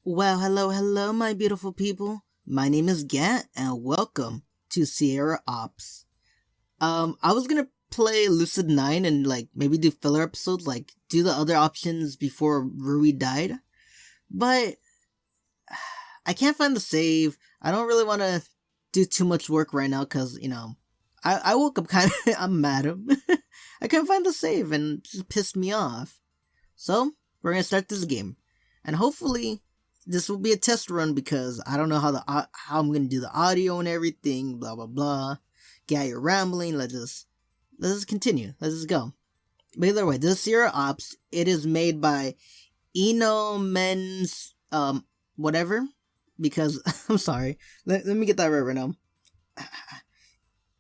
Well, hello, my beautiful people. My name is Gant, and welcome to Sierra Ops. I was gonna play Lucid 9 and, maybe do filler episodes, do the other options before Rui died, but I can't find the save. I don't really want to do too much work right now, because, I woke up kind of, I'm mad. I couldn't find the save, and it just pissed me off. So, we're gonna start this game. And hopefully, this will be a test run because I don't know how I'm gonna do the audio and everything. Blah blah blah. Get you're rambling. Let's just continue. Let's just go. But either way, this is Sierra Ops. It is made by InnoMen's whatever. Because I'm sorry. Let me get that right now.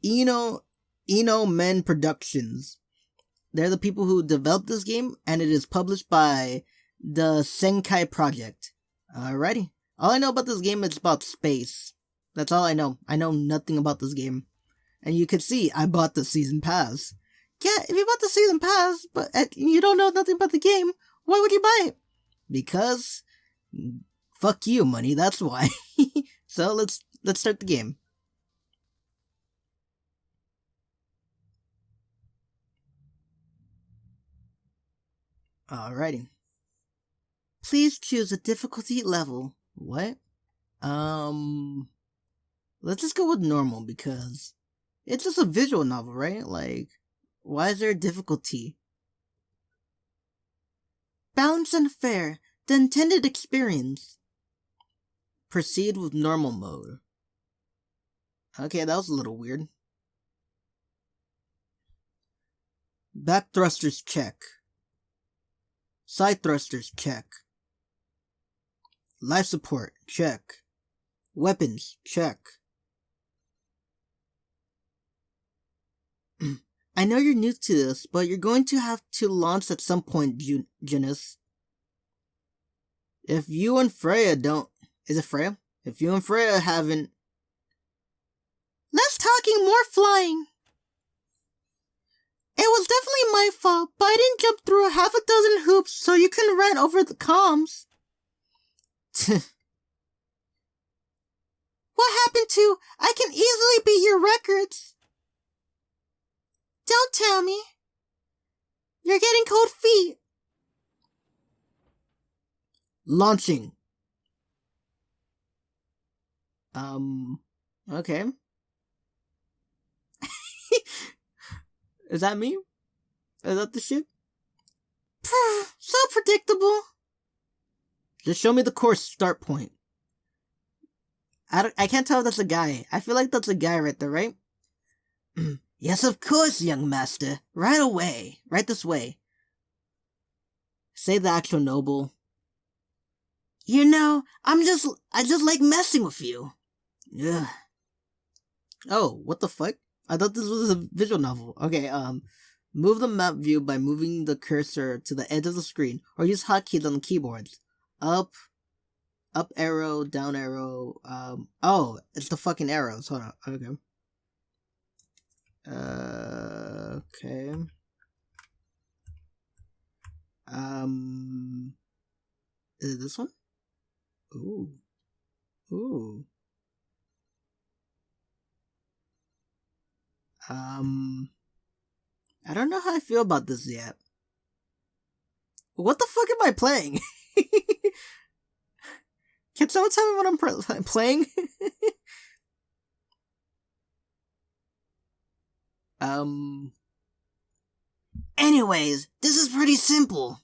InnoMen Productions. They're the people who developed this game, and it is published by the Sekai Project. Alrighty. All I know about this game is about space. That's all I know. I know nothing about this game. And you can see, I bought the season pass. Yeah, if you bought the season pass, but you don't know nothing about the game, why would you buy it? Because, fuck you, money, that's why. So, let's start the game. Alrighty. Please choose a difficulty level. What? Let's just go with normal because it's just a visual novel, right? Why is there a difficulty? Balance and fair, the intended experience. Proceed with normal mode. Okay, that was a little weird. Back thrusters check. Side thrusters check. Life support check. Weapons check. I know you're new to this, but you're going to have to launch at some point, Junius. If you and Freya don't... Is it Freya? If you and Freya haven't... Less talking, more flying! It was definitely my fault, but I didn't jump through a half a dozen hoops so you couldn't run over the comms. What happened to, I can easily beat your records? Don't tell me. You're getting cold feet. Launching. Okay. Is that me? Is that the ship? So predictable. Just show me the course start point. I can't tell if that's a guy. I feel like that's a guy right there, right? Yes, of course, young master. Right away. Right this way. Say the actual noble. You know, I just like messing with you. Ugh. Oh, what the fuck? I thought this was a visual novel. Okay, move the map view by moving the cursor to the edge of the screen, or use hotkeys on the keyboards. Up arrow, down arrow, oh, it's the fucking arrows. Hold on, okay. Okay. Is it this one? Ooh. I don't know how I feel about this yet. What the fuck am I playing? Can someone tell me what I'm playing? Anyways, this is pretty simple.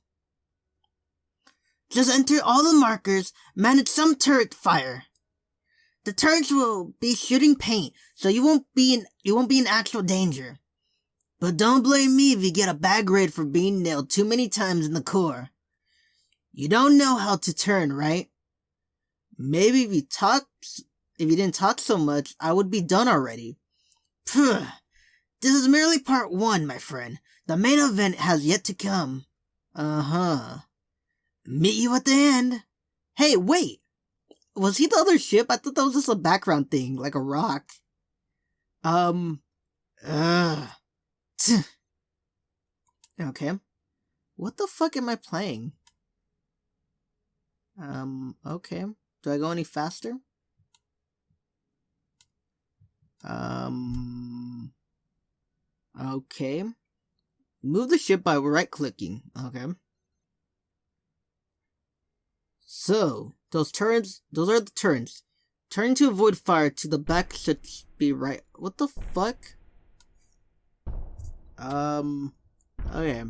Just enter all the markers, manage some turret fire. The turrets will be shooting paint, so you won't be in actual danger. But don't blame me if you get a bad grade for being nailed too many times in the core. You don't know how to turn, right? Maybe if you didn't talk so much, I would be done already. Phew. This is merely part 1, my friend. The main event has yet to come. Uh-huh. Meet you at the end. Hey, wait! Was he the other ship? I thought that was just a background thing, like a rock. Okay. What the fuck am I playing? Okay. Do I go any faster? Okay. Move the ship by right-clicking. Okay. So, those are the turns. Turn to avoid fire to the back should be right. What the fuck? Okay.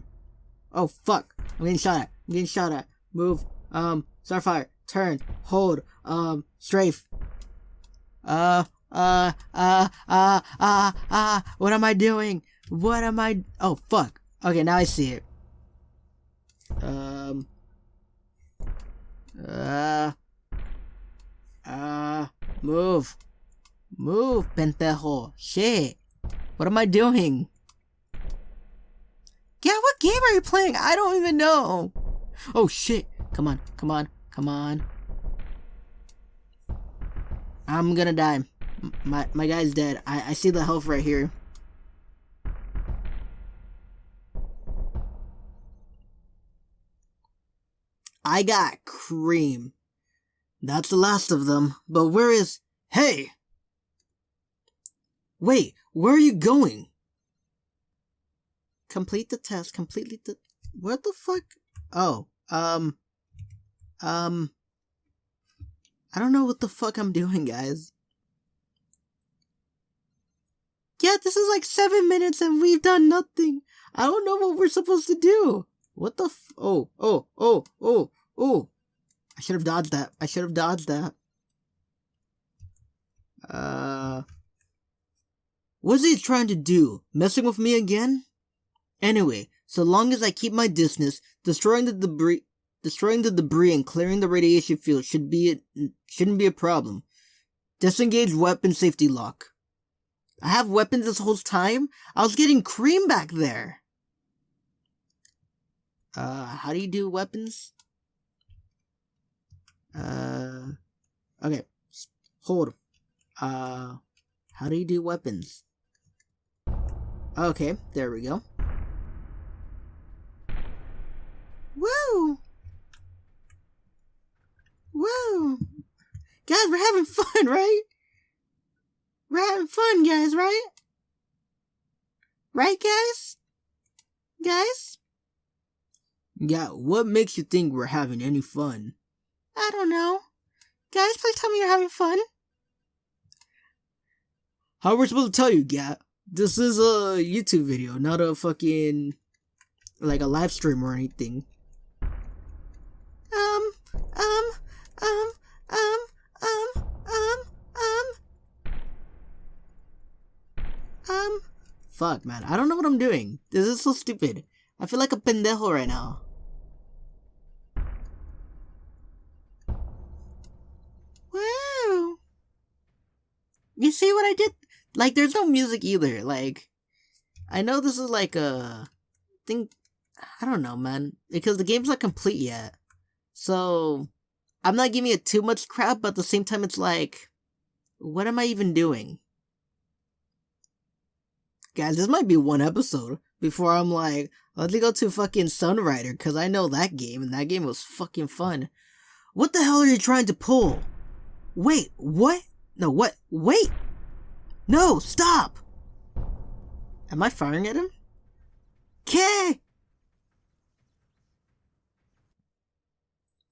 Oh, fuck. I'm getting shot at. Move. Start fire. Turn. Hold. Strafe. What am I doing? Oh, fuck. Okay, now I see it. Move, pendejo. Shit. What am I doing? Yeah, what game are you playing? I don't even know. Oh, shit. Come on. I'm gonna die. My guy's dead. I see the health right here. I got cream. That's the last of them. But where is... Hey! Wait, where are you going? Complete the test. What the fuck? Oh, I don't know what the fuck I'm doing, guys. Yeah, this is like 7 minutes and we've done nothing. I don't know what we're supposed to do. What the Oh. I should have dodged that. What's he trying to do? Messing with me again? Anyway, so long as I keep my distance, destroying the debris and clearing the radiation field shouldn't be a problem. Disengage weapon safety lock. I have weapons this whole time? I was getting cream back there. How do you do weapons? Okay. Hold. How do you do weapons? Okay, there we go. Woo! Guys, we're having fun, right? We're having fun, guys, right? Right, guys? Yeah, what makes you think we're having any fun? I don't know. Guys, please tell me you're having fun. How are we supposed to tell you, Gat? This is a YouTube video, not a fucking... like a live stream or anything. Fuck, man. I don't know what I'm doing. This is so stupid. I feel like a pendejo right now. Woo! You see what I did? Like, there's no music either. Like, I know this is like a thing. I don't know, man. Because the game's not complete yet. So, I'm not giving it too much crap, but at the same time, it's like, what am I even doing? Guys, this might be one episode before I'm like, let's go to fucking Sunrider, because I know that game, and that game was fucking fun. What the hell are you trying to pull? Wait, what? No, what? Wait! No, stop! Am I firing at him? Okay!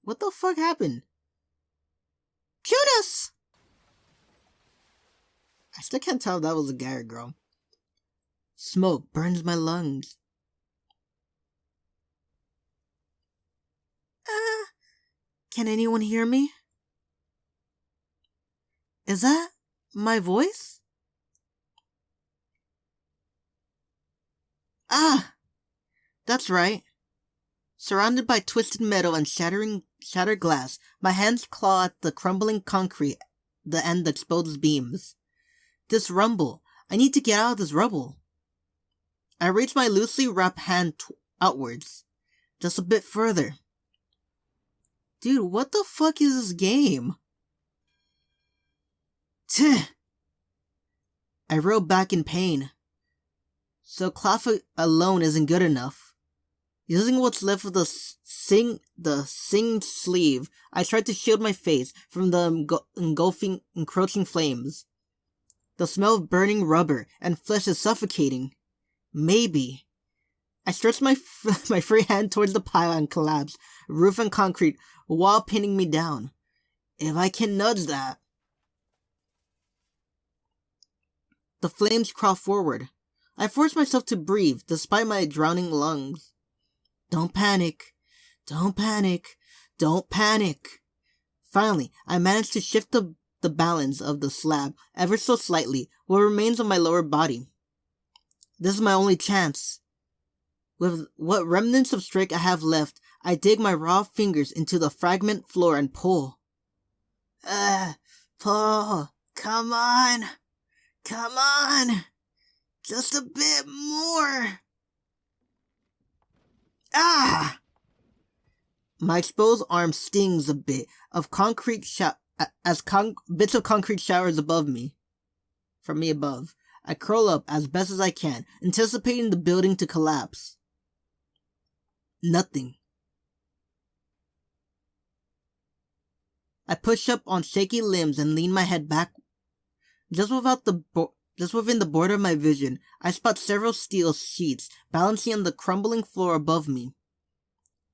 What the fuck happened? Shoot us! I still can't tell if that was a guy or girl. Smoke burns my lungs. Can anyone hear me? Is that my voice? That's right. Surrounded by twisted metal and shattered glass, my hands claw at the crumbling concrete, the end exposed beams. This rumble. I need to get out of this rubble. I reach my loosely wrapped hand outwards. Just a bit further. Dude, what the fuck is this game? Tch! I roll back in pain. So cloth alone isn't good enough. Using what's left of the singed sleeve, I tried to shield my face from the encroaching flames. The smell of burning rubber and flesh is suffocating. Maybe. I stretched my free hand towards the pile and collapsed, roof and concrete, wall pinning me down. If I can nudge that. The flames crawl forward. I force myself to breathe, despite my drowning lungs. Don't panic. Don't panic. Don't panic. Finally, I managed to shift the balance of the slab ever so slightly, what remains of my lower body. This is my only chance. With what remnants of strength I have left, I dig my raw fingers into the fragment floor and pull. Pull. Come on. Come on. Just a bit more. Ah! My exposed arm stings a bit of concrete bits of concrete showers above me. From me above, I curl up as best as I can, anticipating the building to collapse. Nothing. I push up on shaky limbs and lean my head back. Just within the border of my vision, I spot several steel sheets balancing on the crumbling floor above me.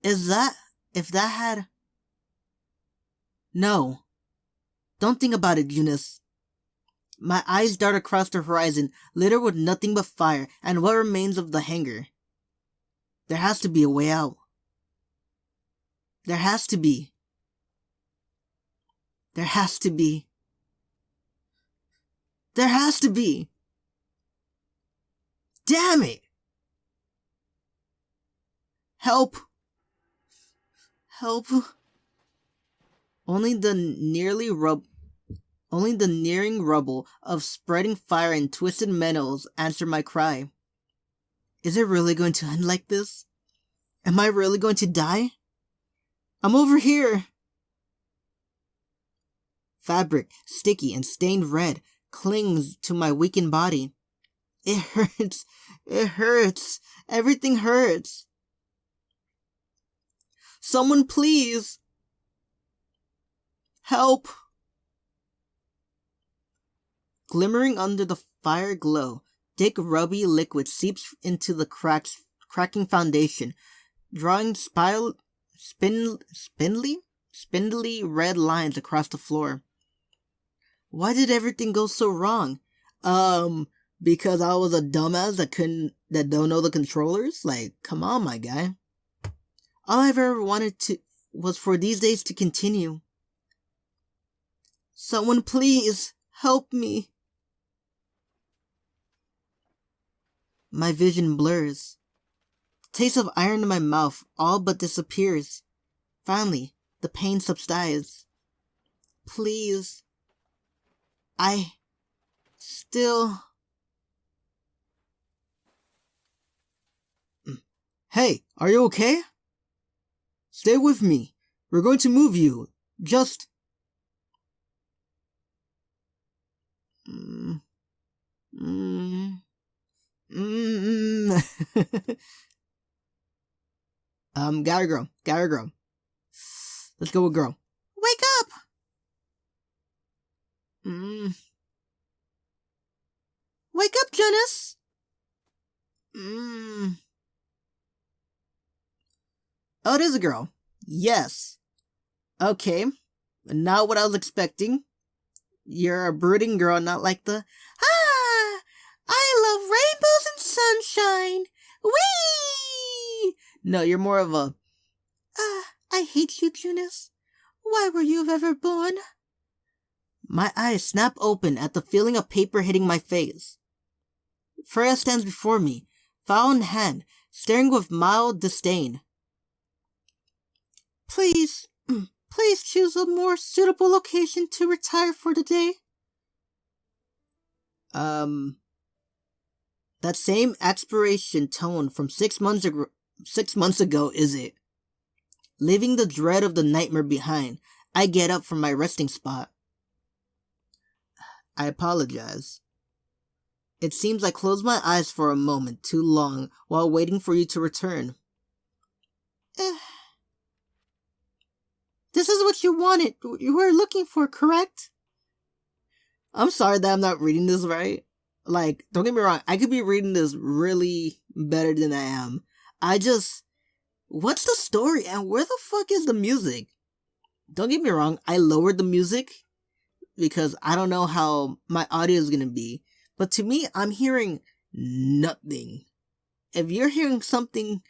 If that had... No. Don't think about it, Junius. My eyes dart across the horizon, littered with nothing but fire and what remains of the hangar. There has to be a way out. There has to be. There has to be. There has to be. Damn it! Help! Help! Only the nearing rubble of spreading fire and twisted metals answer my cry. Is it really going to end like this? Am I really going to die? I'm over here! Fabric, sticky and stained red, clings to my weakened body. It hurts. It hurts. Everything hurts. Someone please. Help. Glimmering under the fire glow, thick rubby liquid seeps into the cracking foundation, drawing spindly red lines across the floor. Why did everything go so wrong? Because I was a dumbass that don't know the controllers? Like, come on, my guy. All I've ever wanted was for these days to continue. Someone please, help me. My vision blurs. The taste of iron in my mouth all but disappears. Finally, the pain subsides. Please. I still... Hey, are you okay? Stay with me. We're going to move you. Just... Gotta grow. Let's go with girl. Wake up! Wake up, Junius! Oh, it is a girl. Yes. Okay. Not what I was expecting. You're a brooding girl, not like the, I love rainbows and sunshine. Whee! No, you're more of a, I hate you, Junius. Why were you ever born? My eyes snap open at the feeling of paper hitting my face. Freya stands before me, file in hand, staring with mild disdain. Please choose a more suitable location to retire for the day. That same aspiration tone from 6 months ago, is it? Leaving the dread of the nightmare behind, I get up from my resting spot. I apologize. It seems I closed my eyes for a moment too long while waiting for you to return. Eh. This is what you wanted. You were looking for, correct? I'm sorry that I'm not reading this right. Like, don't get me wrong, I could be reading this really better than I am. What's the story and where the fuck is the music? Don't get me wrong, I lowered the music because I don't know how my audio is gonna be. But to me, I'm hearing nothing. If you're hearing something,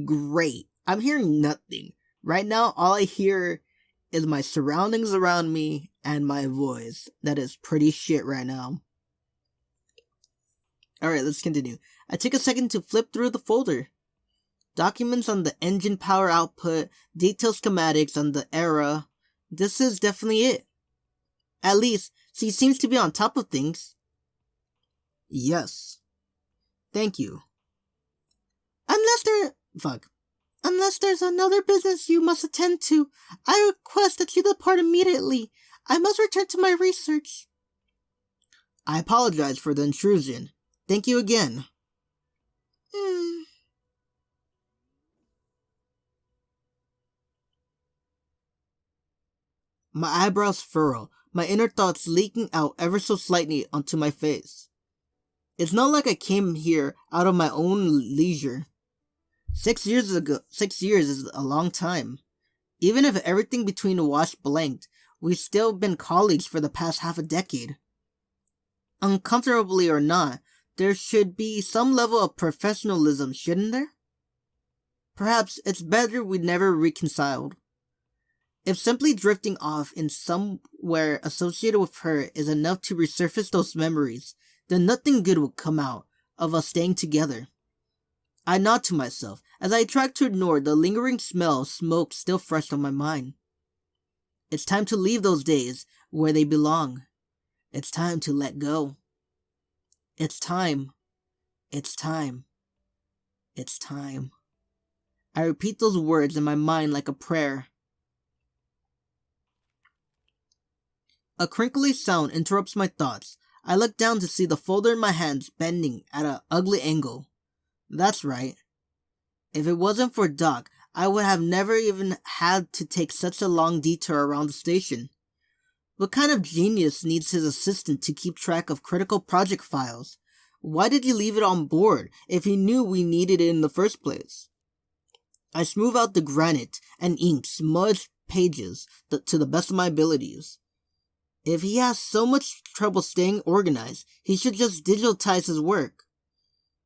great. I'm hearing nothing. Right now, all I hear is my surroundings around me and my voice. That is pretty shit right now. Alright, let's continue. I take a second to flip through the folder. Documents on the engine power output, detailed schematics on the era. This is definitely it. At least, he seems to be on top of things. Yes. Thank you. Unless there's another business you must attend to, I request that you depart immediately. I must return to my research. I apologize for the intrusion. Thank you again. My eyebrows furrow, my inner thoughts leaking out ever so slightly onto my face. It's not like I came here out of my own leisure. 6 years is a long time. Even if everything between Wash blanked, we've still been colleagues for the past half a decade. Uncomfortably or not, there should be some level of professionalism, shouldn't there? Perhaps it's better we never reconciled. If simply drifting off in somewhere associated with her is enough to resurface those memories, then nothing good will come out of us staying together. I nod to myself as I try to ignore the lingering smell of smoke still fresh on my mind. It's time to leave those days where they belong. It's time to let go. It's time. It's time. It's time. I repeat those words in my mind like a prayer. A crinkly sound interrupts my thoughts. I look down to see the folder in my hands bending at an ugly angle. That's right. If it wasn't for Doc, I would have never even had to take such a long detour around the station. What kind of genius needs his assistant to keep track of critical project files? Why did he leave it on board if he knew we needed it in the first place? I smooth out the granite and ink smudged pages to the best of my abilities. If he has so much trouble staying organized, he should just digitize his work.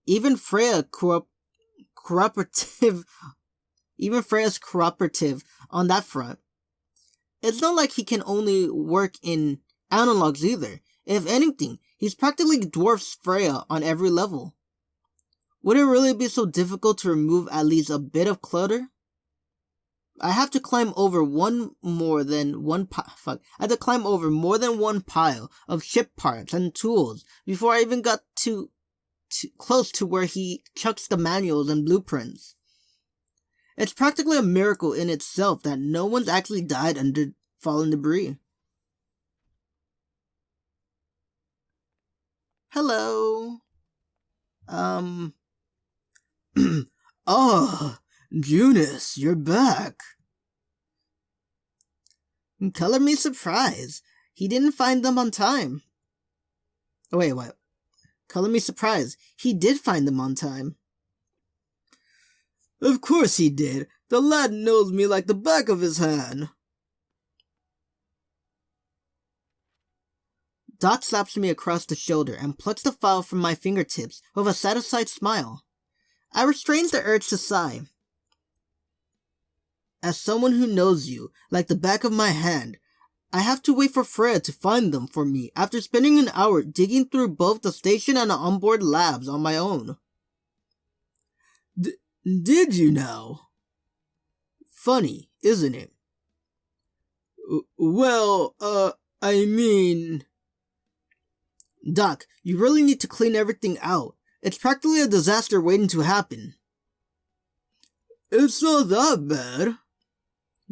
Even Freya's cooperative on that front. It's not like he can only work in analogs either. If anything, he's practically dwarfs Freya on every level. Would it really be so difficult to remove at least a bit of clutter? I have to climb over more than one pile of ship parts and tools before I even got too close to where he chucks the manuals and blueprints. It's practically a miracle in itself that no one's actually died under fallen debris. Hello. Oh, Junius, you're back. Color me surprised. He didn't find them on time. Oh, wait, what? Color me surprised. He did find them on time. Of course he did. The lad knows me like the back of his hand. Doc slaps me across the shoulder and plucks the file from my fingertips with a satisfied smile. I restrain the urge to sigh. As someone who knows you like the back of my hand, I have to wait for Freya to find them for me after spending an hour digging through both the station and the onboard labs on my own. Did you now? Funny, isn't it? Well, I mean... Doc, you really need to clean everything out. It's practically a disaster waiting to happen. It's not that bad.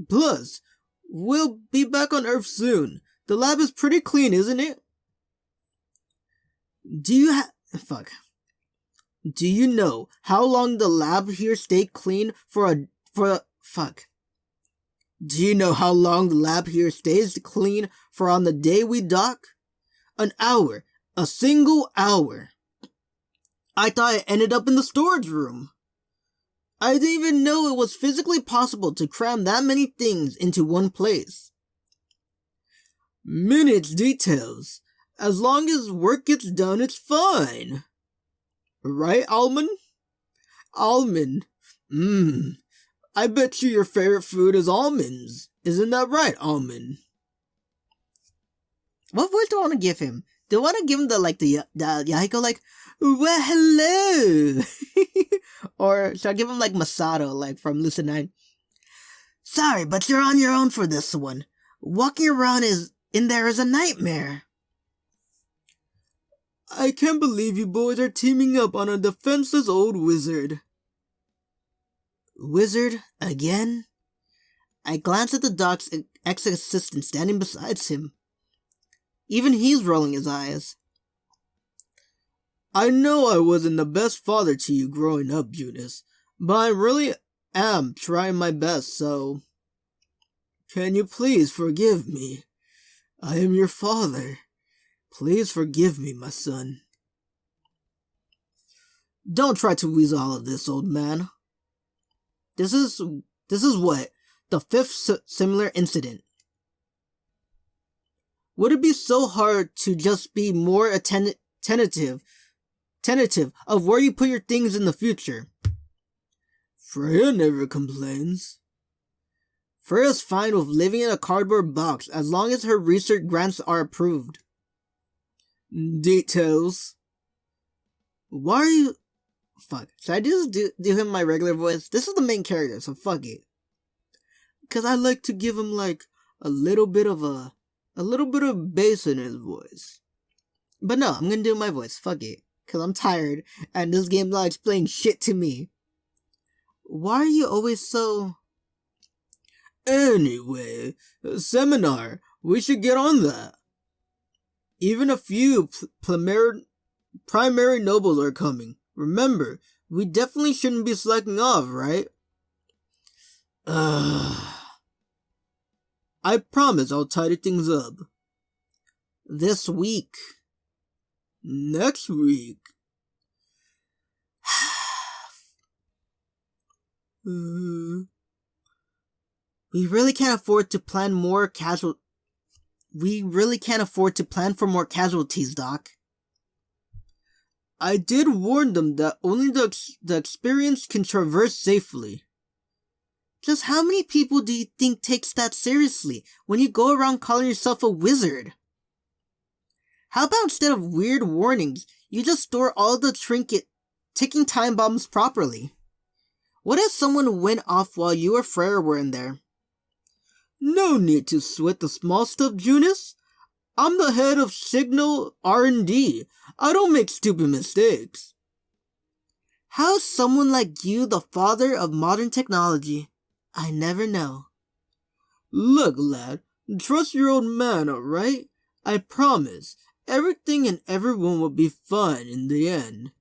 Plus, we'll be back on Earth soon. The lab is pretty clean, isn't it? Do you know how long the lab here stayed clean for Fuck. Do you know how long the lab here stays clean for on the day we dock? An hour. A single hour. I thought I ended up in the storage room. I didn't even know it was physically possible to cram that many things into one place. Minutes details. As long as work gets done, it's fine. Right, Almond? Almond. I bet you your favorite food is almonds. Isn't that right, Almond? What voice do I want to give him? Do I want to give him the Yahiko, like, well, hello? Or should I give him, like, Masato, like, from Lucid 9? Sorry, but you're on your own for this one. Walking around in there is a nightmare. I can't believe you boys are teaming up on a defenseless old wizard. Wizard? Again? I glanced at the doc's ex-assistant standing beside him. Even he's rolling his eyes. I know I wasn't the best father to you growing up, Junius, but I really am trying my best, so... Can you please forgive me? I am your father. Please forgive me, my son. Don't try to weasel all of this, old man. This is what? The fifth similar incident. Would it be so hard to just be more tentative of where you put your things in the future? Freya never complains. Freya's fine with living in a cardboard box as long as her research grants are approved. Details. Why are you... Fuck. Should I just do him my regular voice? This is the main character, so fuck it. Because I like to give him, like, a little bit of bass in his voice. But no, I'm gonna do my voice. Fuck it. Because I'm tired, and this game's not explaining shit to me. Why are you always so... Anyway, seminar. We should get on that. Even a few primary nobles are coming. Remember, we definitely shouldn't be slacking off, right? I promise I'll tidy things up. This week. Next week. We really can't afford to plan more for more casualties, Doc. I did warn them that only the experienced can traverse safely. Just how many people do you think takes that seriously when you go around calling yourself a wizard? How about instead of weird warnings, you just store all the ticking time bombs properly? What if someone went off while you or Freya were in there? No need to sweat the small stuff, Junius. I'm the head of Signal R&D. I don't make stupid mistakes. How is someone like you the father of modern technology? I never know. Look, lad, trust your old man, alright? I promise, everything and everyone will be fine in the end.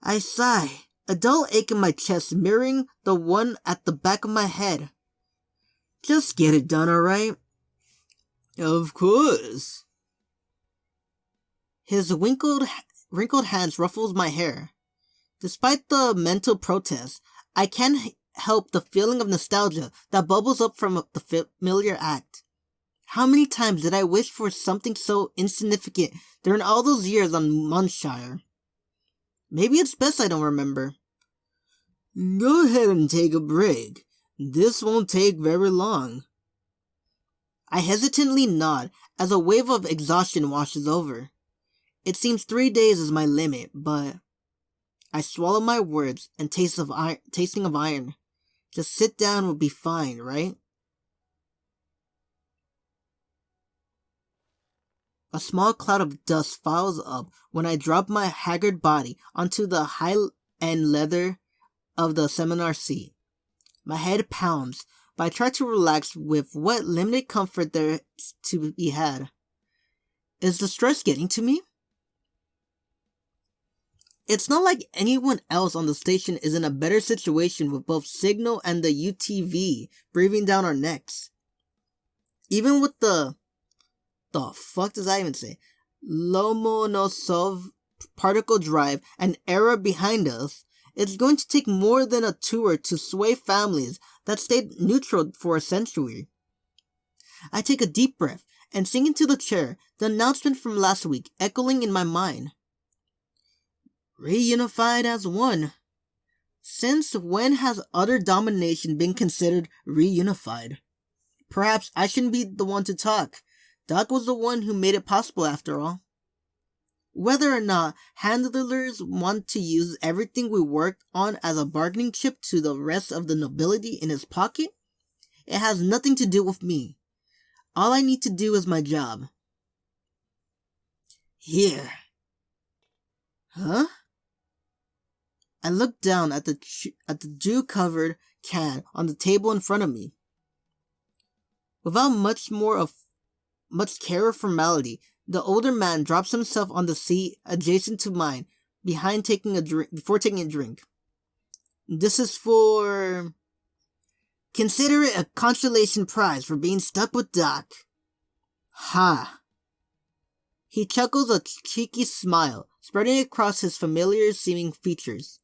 I sigh, a dull ache in my chest mirroring the one at the back of my head. Just get it done, alright? Of course. His wrinkled hands ruffles my hair. Despite the mental protest, I can't help the feeling of nostalgia that bubbles up from the familiar act. How many times did I wish for something so insignificant during all those years on Monshire? Maybe it's best I don't remember. Go ahead and take a break. This won't take very long. I hesitantly nod as a wave of exhaustion washes over. It seems 3 days is my limit, but I swallow my words and tasting of iron. Just sit down will be fine, right? A small cloud of dust files up when I drop my haggard body onto the high-end leather of the seminar seat. My head pounds, but I try to relax with what limited comfort there is to be had. Is the stress getting to me? It's not like anyone else on the station is in a better situation with both signal and the UTV breathing down our necks. Even with the fuck does that even say? Lomonosov particle drive and era behind us, it's going to take more than a tour to sway families that stayed neutral for a century. I take a deep breath and sink into the chair, the announcement from last week echoing in my mind. Reunified as one. Since when has utter domination been considered reunified? Perhaps I shouldn't be the one to talk. Doc was the one who made it possible after all. Whether or not handlers want to use everything we worked on as a bargaining chip to the rest of the nobility in his pocket, it has nothing to do with me. All I need to do is my job. Here. Huh? I look down at the dew-covered can on the table in front of me. Without much care or formality, the older man drops himself on the seat adjacent to mine before taking a drink. This is for... Consider it a consolation prize for being stuck with Doc. Ha. He chuckles a cheeky smile, spreading across his familiar-seeming features.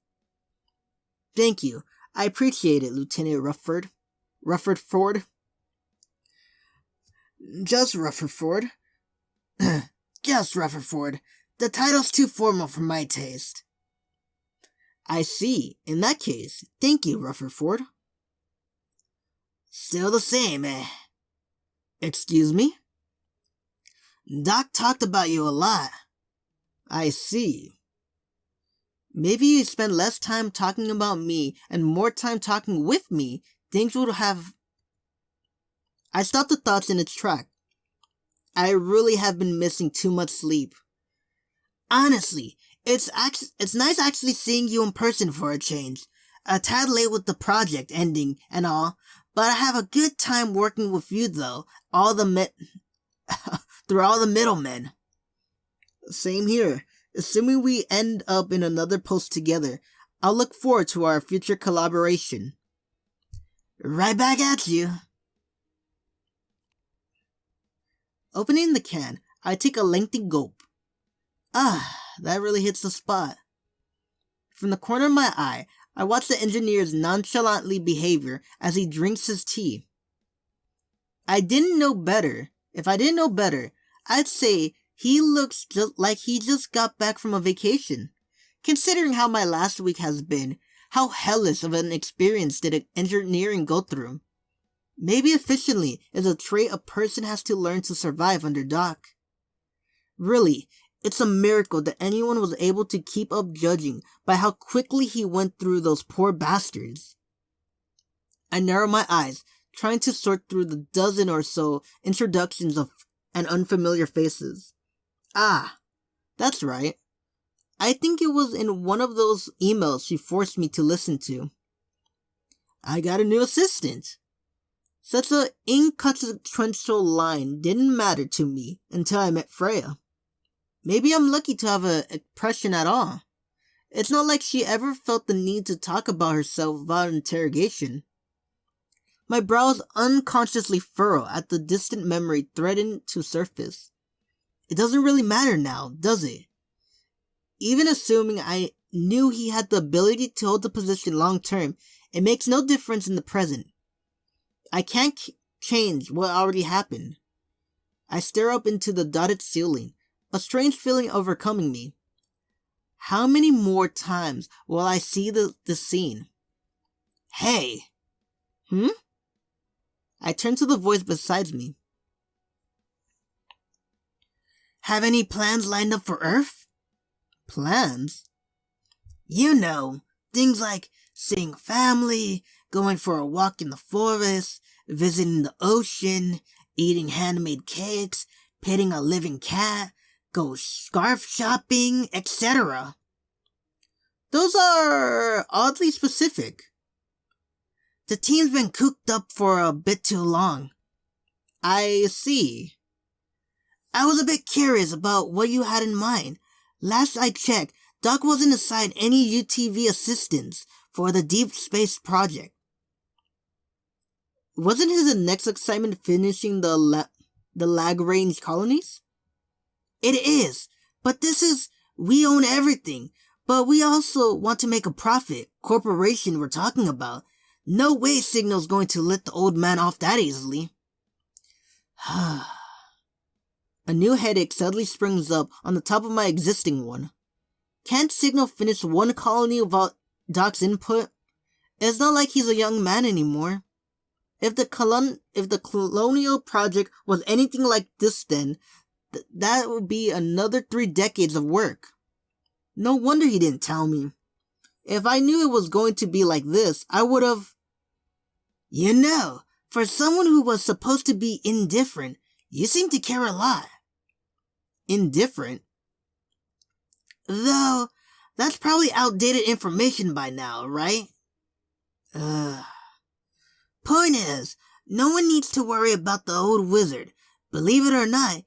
Thank you. I appreciate it, Lieutenant Rufford. Rutherford. Just Rutherford. Just Rutherford. The title's too formal for my taste. I see. In that case, thank you, Rutherford. Still the same, eh? Excuse me? Doc talked about you a lot. I see. Maybe you spend less time talking about me and more time talking with me, things would have... I stopped the thoughts in its track. I really have been missing too much sleep. Honestly, it's nice actually seeing you in person for a change. A tad late with the project ending and all, but I have a good time working with you though, through all the middlemen. Same here. Assuming we end up in another post together, I'll look forward to our future collaboration. Right back at you. Opening the can, I take a lengthy gulp. Ah, that really hits the spot. From the corner of my eye, I watch the engineer's nonchalantly behavior as he drinks his tea. If I didn't know better, I'd say he looks just like he just got back from a vacation. Considering how my last week has been, how hellish of an experience did engineering go through? Maybe efficiently is a trait a person has to learn to survive under Doc. Really, it's a miracle that anyone was able to keep up judging by how quickly he went through those poor bastards. I narrow my eyes, trying to sort through the dozen or so introductions of and unfamiliar faces. Ah, that's right. I think it was in one of those emails she forced me to listen to. I got a new assistant. Such an inconsequential line didn't matter to me until I met Freya. Maybe I'm lucky to have an impression at all. It's not like she ever felt the need to talk about herself without interrogation. My brows unconsciously furrow at the distant memory threatening to surface. It doesn't really matter now, does it? Even assuming I knew he had the ability to hold the position long term, it makes no difference in the present. I can't change what already happened. I stare up into the dotted ceiling, a strange feeling overcoming me. How many more times will I see the scene? Hey! I turn to the voice beside me. Have any plans lined up for Earth? Plans? You know, things like seeing family, going for a walk in the forest, visiting the ocean, eating handmade cakes, petting a living cat, go scarf shopping, etc. Those are oddly specific. The team's been cooped up for a bit too long. I see. I was a bit curious about what you had in mind. Last I checked, Doc wasn't assigned any UTV assistance for the Deep Space Project. Wasn't his next assignment finishing the Lagrange colonies? It is, but we own everything, but we also want to make a profit. Corporation we're talking about. No way Signal's going to let the old man off that easily. A new headache suddenly springs up on the top of my existing one. Can't Signal finish one colony without Doc's input? It's not like he's a young man anymore. If the colonial project was anything like this then, that would be another 3 decades of work. No wonder he didn't tell me. If I knew it was going to be like this, I would have... You know, for someone who was supposed to be indifferent, you seem to care a lot. Indifferent? Though, that's probably outdated information by now, right? Point is, no one needs to worry about the old wizard. Believe it or not,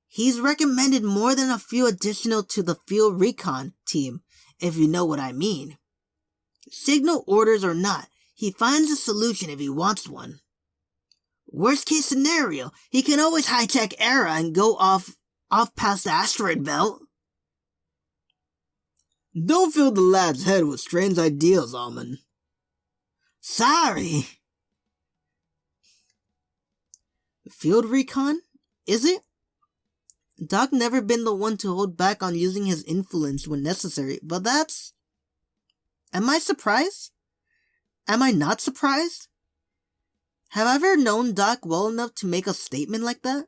he's recommended more than a few additional to the field recon team, if you know what I mean. Signal orders or not, he finds a solution if he wants one. Worst case scenario, he can always hijack Era and go off past the asteroid belt. Don't fill the lad's head with strange ideas, Almond. Sorry. Field recon? Is it? Doc never been the one to hold back on using his influence when necessary, but that's... Am I surprised? Am I not surprised? Have I ever known Doc well enough to make a statement like that?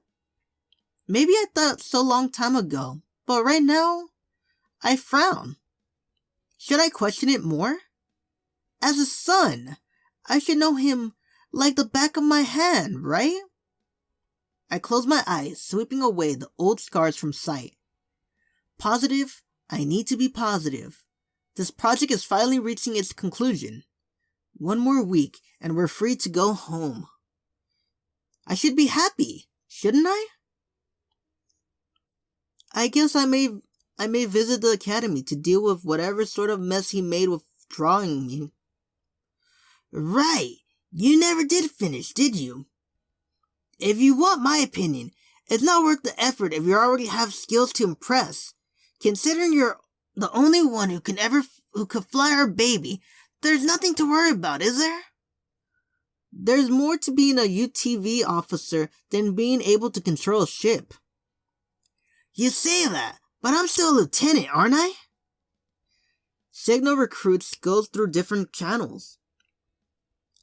Maybe I thought so long time ago, but right now, I frown. Should I question it more? As a son, I should know him like the back of my hand, right? I close my eyes, sweeping away the old scars from sight. Positive, I need to be positive. This project is finally reaching its conclusion. 1 more week, and we're free to go home. I should be happy, shouldn't I? I guess I may visit the academy to deal with whatever sort of mess he made with drawing me. Right, you never did finish, did you? If you want my opinion, it's not worth the effort if you already have skills to impress. Considering you're the only one who could fly our baby, there's nothing to worry about, is there? There's more to being a UTV officer than being able to control a ship. You say that, but I'm still a lieutenant, aren't I? Signal recruits goes through different channels.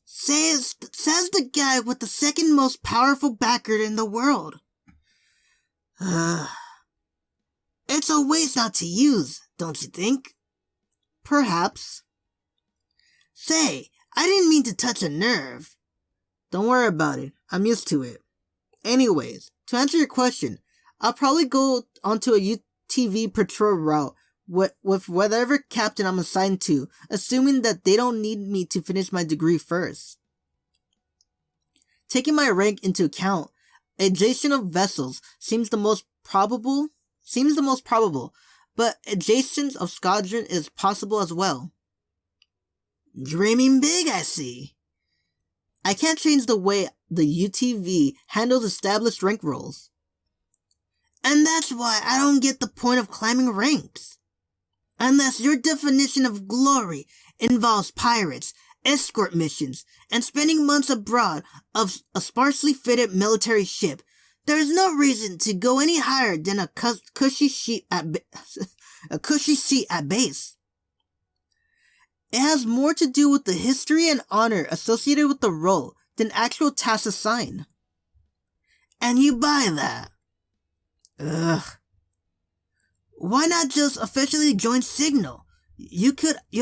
Says the guy with the second most powerful backer in the world. It's a waste not to use, don't you think? Perhaps. Say, I didn't mean to touch a nerve. Don't worry about it. I'm used to it. Anyways, to answer your question, I'll probably go onto a UTV patrol route with whatever captain I'm assigned to, assuming that they don't need me to finish my degree first. Taking my rank into account, adjacent of vessels seems the most probable, but adjacent of squadron is possible as well. Dreaming big, I see. I can't change the way the UTV handles established rank roles. And that's why I don't get the point of climbing ranks. Unless your definition of glory involves pirates, escort missions, and spending months abroad of a sparsely fitted military ship, there is no reason to go any higher than a cushy seat at base. It has more to do with the history and honor associated with the role than actual tasks assigned. And you buy that. Ugh. Why not just officially join Signal? You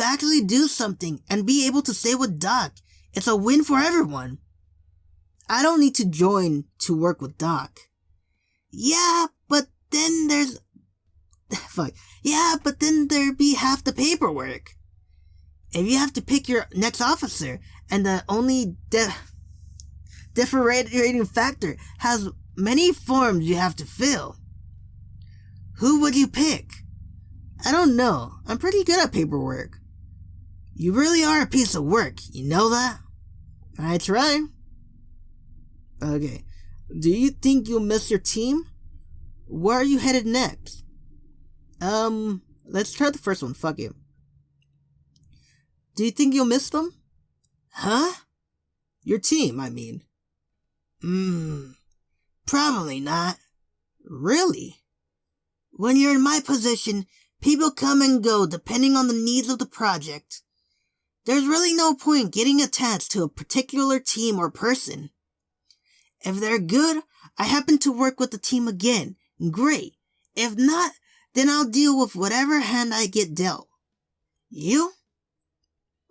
actually do something and be able to stay with Doc. It's a win for everyone. I don't need to join to work with Doc. Yeah, but then there's... Fuck. Yeah, but then there'd be half the paperwork. If you have to pick your next officer, and the only differentiating factor has many forms you have to fill, who would you pick? I don't know. I'm pretty good at paperwork. You really are a piece of work, you know that? I try. Okay. Do you think you'll miss your team? Where are you headed next? Let's try the first one, fuck it. Do you think you'll miss them? Huh? Your team, I mean. Probably not. Really? When you're in my position, people come and go depending on the needs of the project. There's really no point getting attached to a particular team or person. If they're good, I happen to work with the team again. Great. If not, then I'll deal with whatever hand I get dealt. You?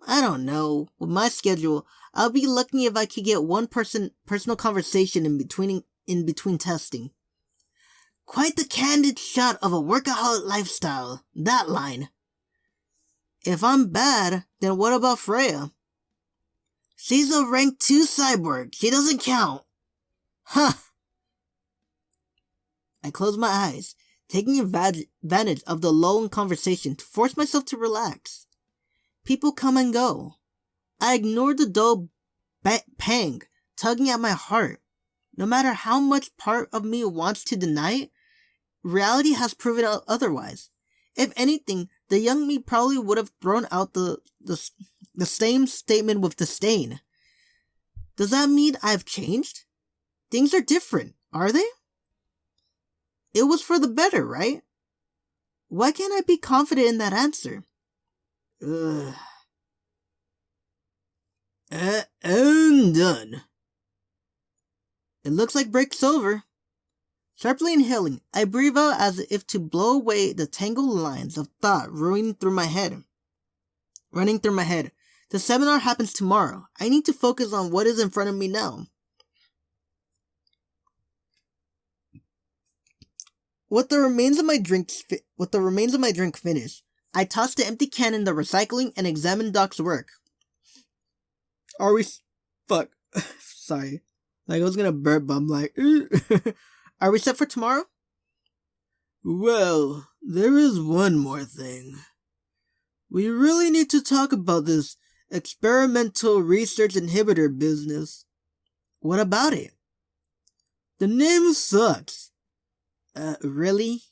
I don't know. With my schedule, I'll be lucky if I could get one personal conversation in between testing. Quite the candid shot of a workaholic lifestyle, that line. If I'm bad, then what about Freya? She's a rank 2 cyborg. She doesn't count. Huh. I close my eyes, taking advantage of the lull in conversation to force myself to relax. People come and go. I ignore the dull pang tugging at my heart. No matter how much part of me wants to deny it, reality has proven otherwise. If anything, the young me probably would have thrown out the same statement with disdain. Does that mean I've changed? Things are different, are they? It was for the better, right? Why can't I be confident in that answer? I'm done. It looks like break's over. Sharply inhaling, I breathe out as if to blow away the tangled lines of thought running through my head. The seminar happens tomorrow. I need to focus on what is in front of me now. With the remains of my drink finished, I toss the empty can in the recycling and examine Doc's work. Sorry. Like I was gonna burp, but I'm like, Are we set for tomorrow? Well, there is one more thing. We really need to talk about this experimental research inhibitor business. What about it? The name sucks. Really?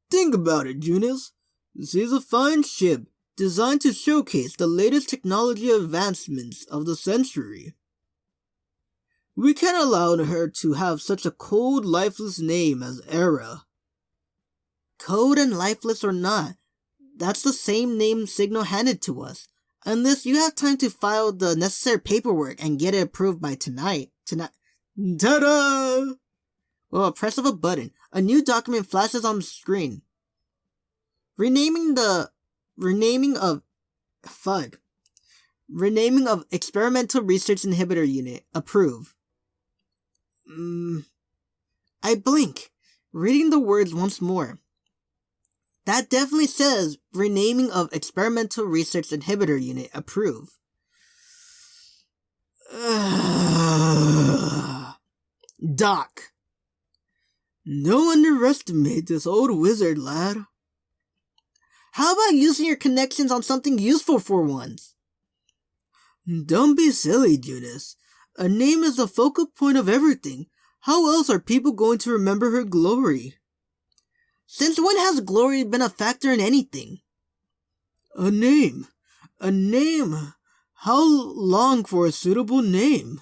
Think about it, Junius. This is a fine ship designed to showcase the latest technology advancements of the century. We can't allow her to have such a cold, lifeless name as Era. Cold and lifeless or not, that's the same name signal handed to us. Unless you have time to file the necessary paperwork and get it approved by tonight. Ta-da! With a press of a button, a new document flashes on the screen. Renaming of Experimental Research Inhibitor Unit. Approve. I blink, reading the words once more. That definitely says renaming of Experimental Research Inhibitor Unit. Approve. Doc. No underestimate this old wizard, lad. How about using your connections on something useful for once? Don't be silly, Junius. A name is the focal point of everything. How else are people going to remember her glory? Since when has glory been a factor in anything? A name. How long for a suitable name?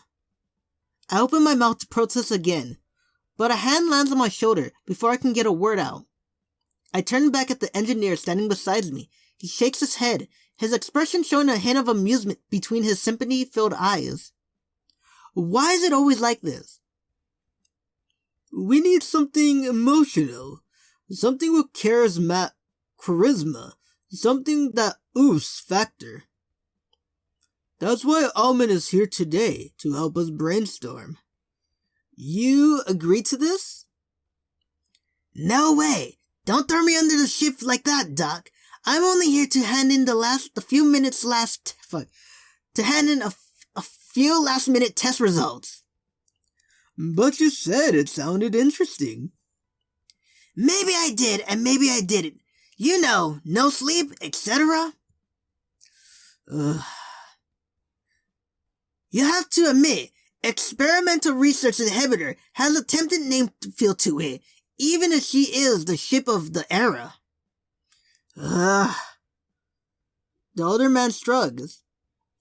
I open my mouth to protest again, but a hand lands on my shoulder before I can get a word out. I turn back at the engineer standing beside me. He shakes his head, his expression showing a hint of amusement between his sympathy-filled eyes. Why is it always like this? We need something emotional, something with charisma, something that oofs factor. That's why InnoMen is here today, to help us brainstorm. You agree to this? No way! Don't throw me under the ship like that, Doc. I'm only here to hand in a few last-minute test results. But you said it sounded interesting. Maybe I did, and maybe I didn't. You know, no sleep, etc. You have to admit, experimental research inhibitor has a tempting name feel to it, even if she is the ship of the era. The older man shrugs.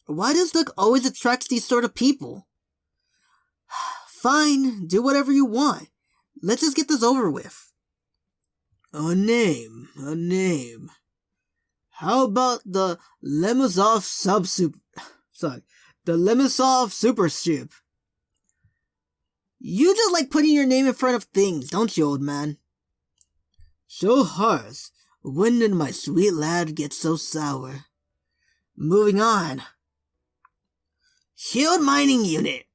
Why does Duck always attract these sort of people? Fine, do whatever you want. Let's just get this over with. A name. How about the Lemazov the Lemazov Supership? You just like putting your name in front of things, don't you, old man? So harsh. When did my sweet lad get so sour? Moving on. Shield mining unit.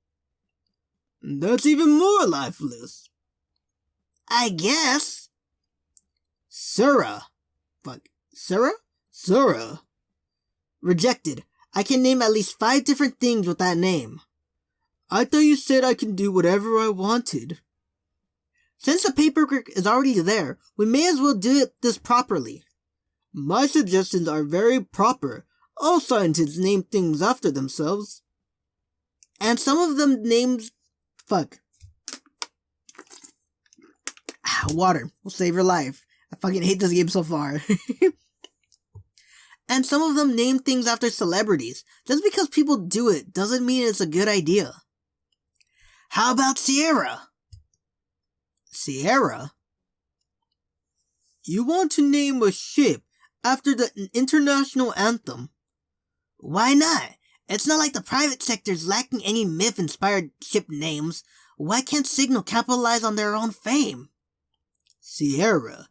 That's even more lifeless. I guess. Sura. Sura. Rejected. I can name at least 5 different things with that name. I thought you said I can do whatever I wanted. Since the paperwork is already there, we may as well do this properly. My suggestions are very proper. All scientists name things after themselves. And some of them names... Water will save your life. I fucking hate this game so far. And some of them name things after celebrities. Just because people do it doesn't mean it's a good idea. How about Sierra? Sierra? You want to name a ship after the international anthem? Why not? It's not like the private sector's lacking any myth-inspired ship names. Why can't Signal capitalize on their own fame? Sierra.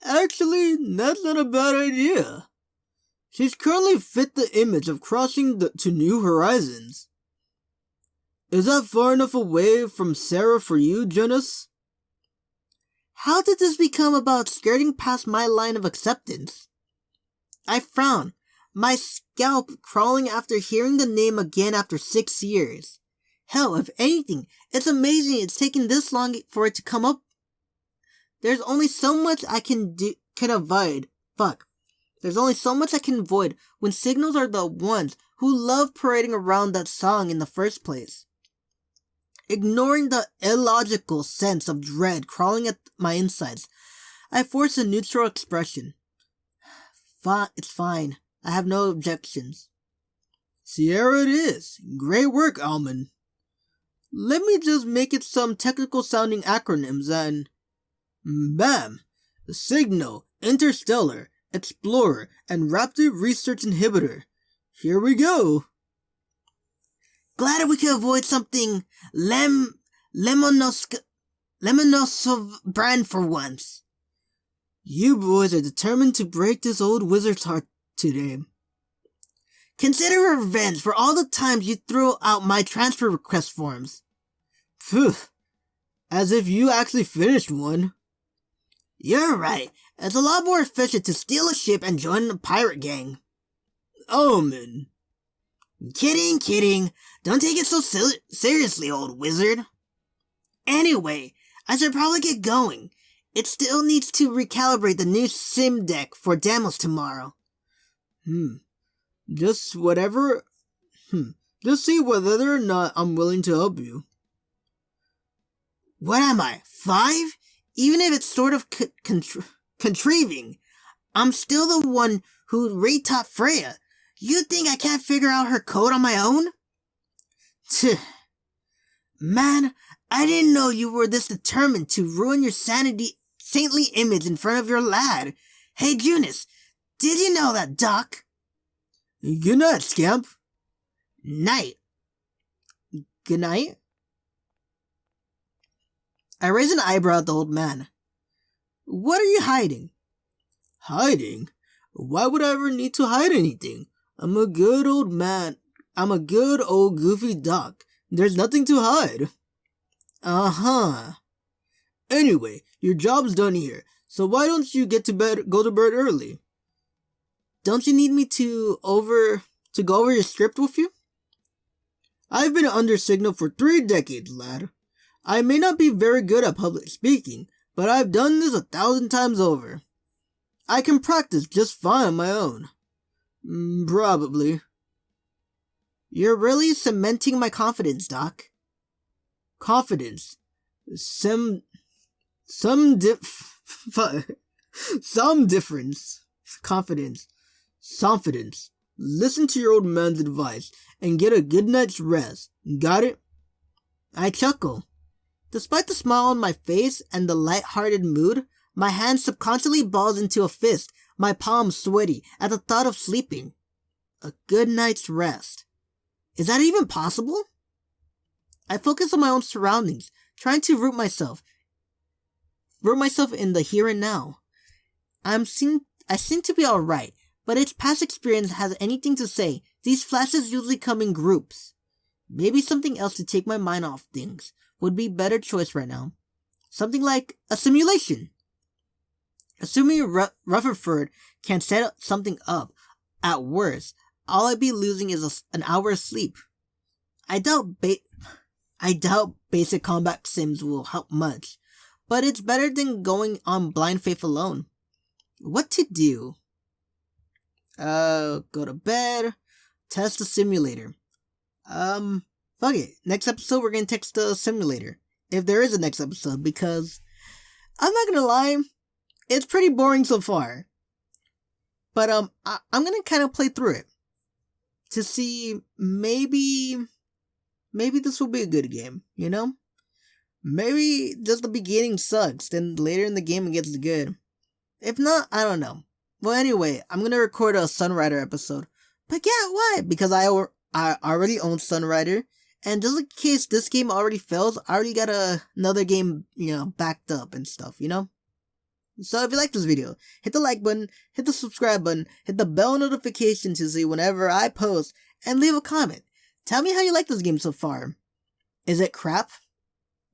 Actually, that's not a bad idea. She's currently fit the image of crossing to new horizons. Is that far enough away from Sarah for you, Jonas? How did this become about skirting past my line of acceptance? I frown, my scalp crawling after hearing the name again after 6 years. Hell, if anything, it's amazing it's taken this long for it to come up. There's only so much I can avoid. There's only so much I can avoid when Signals are the ones who love parading around that song in the first place. Ignoring the illogical sense of dread crawling at my insides, I force a neutral expression. It's fine. I have no objections. Sierra it is. Great work, Alman. Let me just make it some technical sounding acronyms and... BAM! Signal, Interstellar, Explorer, and Raptor Research Inhibitor. Here we go. Glad we could avoid something Lemonosov brand for once. You boys are determined to break this old wizard's heart today. Consider revenge for all the times you threw out my transfer request forms. Phew. As if you actually finished one. You're right. It's a lot more efficient to steal a ship and join a pirate gang. Omen. Kidding. Don't take it so seriously, old wizard. Anyway, I should probably get going. It still needs to recalibrate the new sim deck for demos tomorrow. Just whatever... Just see whether or not I'm willing to help you. What am I, 5? Even if it's sort of contriving, I'm still the one who retaught Freya. You think I can't figure out her code on my own? Man, I didn't know you were this determined to ruin your saintly image in front of your lad. Hey, Junius, did you know that, Doc? Good night, scamp. Night. Good night? I raise an eyebrow at the old man. What are you hiding? Hiding? Why would I ever need to hide anything? I'm a good old man. I'm a good old goofy Doc. There's nothing to hide. Uh-huh. Anyway, your job's done here, so why don't you go to bed early? Don't you need me to go over your script with you? I've been under Signal for 3 decades, lad. I may not be very good at public speaking, but I've done this 1,000 times over. I can practice just fine on my own. Probably. You're really cementing my confidence, Doc. Confidence. Some difference. Confidence. Confidence. Listen to your old man's advice and get a good night's rest. Got it? I chuckle. Despite the smile on my face and the light-hearted mood, my hand subconsciously balls into a fist, my palms sweaty at the thought of sleeping. A good night's rest. Is that even possible? I focus on my own surroundings, trying to root myself in the here and now. I seem to be alright, but if past experience has anything to say, these flashes usually come in groups. Maybe something else to take my mind off things would be a better choice right now. Something like a simulation. Assuming Rutherford can set something up, at worst, all I'd be losing is an hour of sleep. I doubt basic combat sims will help much, but it's better than going on blind faith alone. What to do? Go to bed, test the simulator. Fuck it. Next episode, we're gonna text the simulator. If there is a next episode, because I'm not gonna lie, it's pretty boring so far. But, I'm gonna kind of play through it to see maybe this will be a good game, you know? Maybe just the beginning sucks, then later in the game it gets good. If not, I don't know. Well, anyway, I'm gonna record a Sunrider episode. But yeah, why? Because I already own Sunrider, and just in case this game already fails, I already got another game, backed up and stuff, So if you like this video, hit the like button, hit the subscribe button, hit the bell notification to see whenever I post, and leave a comment. Tell me how you like this game so far. Is it crap?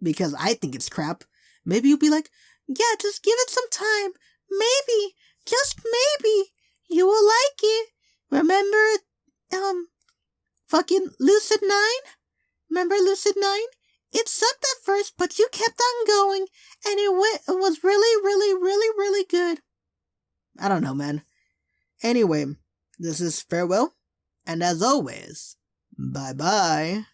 Because I think it's crap. Maybe you'll be like, yeah, just give it some time. Maybe, just maybe, you will like it. Remember, fucking Lucid 9? Remember Lucid 9? It sucked at first, but you kept on going, and it was really, really, really, really good. I don't know, man. Anyway, this is farewell, and as always, bye-bye.